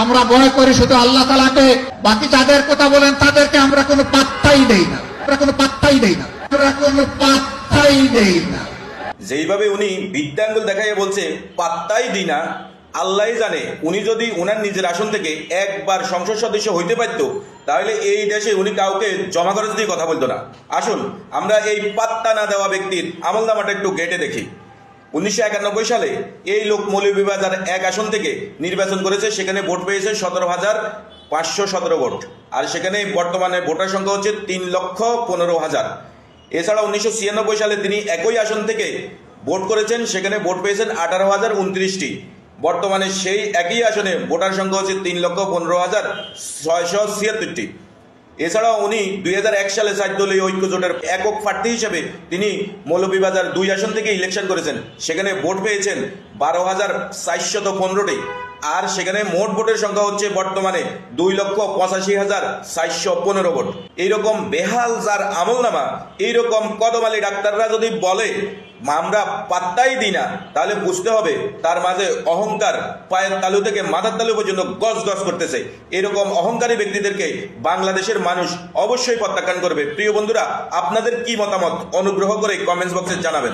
আমরা ভয় করি শুধু আল্লাহ তাআলাকে, বাকি যাদের কথা বলেন তাদেরকে আমরা কোনো পাত্তাই দেই না, আমরা কোনো পাত্তাই দেই না, আমরা কোনো পাত্তাই দেই না। যেইভাবে উনি বিদ্যাঙ্গুল দেখাইয়া বলছে পাত্তাই দিই না, আল্লাহ জানে উনি যদি উনার নিজের আসন থেকে একবার সংসদ সদস্য হইতে পারতো তাহলে এই দেশে উনি কাউকে জমা খরচ দিয়ে কথা বলতো না। আসুন আমরা এই পাত্তা না দেওয়া ব্যক্তির আমলনামাটা একটু ঘেটে দেখি। 1991 সালে এই লোক মৌলভীবাজার 1 আসন থেকে নির্বাচন করেছে, সেখানে ভোট পেয়েছে 17,517 ভোট, আর সেখানে বর্তমানে ভোটার সংখ্যা হচ্ছে 3,15,000। এছাড়া 1996 সালে তিনি একই আসন থেকে ভোট করেছেন, সেখানে ভোট পেয়েছেন 18,029টি। বর্তমানে সেই একই আসনে ভোটার সংখ্যা হচ্ছে 3,15,676টি। এছাড়াও উনি 2001 সালে 4 দলীয় ঐক্য জোটের একক প্রার্থী হিসেবে তিনি মৌলভীবাজার 2 আসন থেকে ইলেকশন করেছেন, সেখানে ভোট পেয়েছেন 12,415টি, আর সেখানে মোট ভোটের সংখ্যা হচ্ছে বর্তমানে 2,85,415 ভোট। এইরকম বেহাল যার আমলনামা, এইরকম কদমালি ডাক্তাররা যদি বলে আমরা পাত্তাই দিই না, তাহলে বুঝতে হবে তার মাঝে অহংকার পায়ের তালু থেকে মাথার তালু পর্যন্ত গজ গজ করতেছে। এরকম অহংকারী ব্যক্তিদেরকে বাংলাদেশের মানুষ অবশ্যই প্রত্যাখ্যান করবে। প্রিয় বন্ধুরা, আপনাদের কি মতামত অনুগ্রহ করে কমেন্টস বক্সে জানাবেন।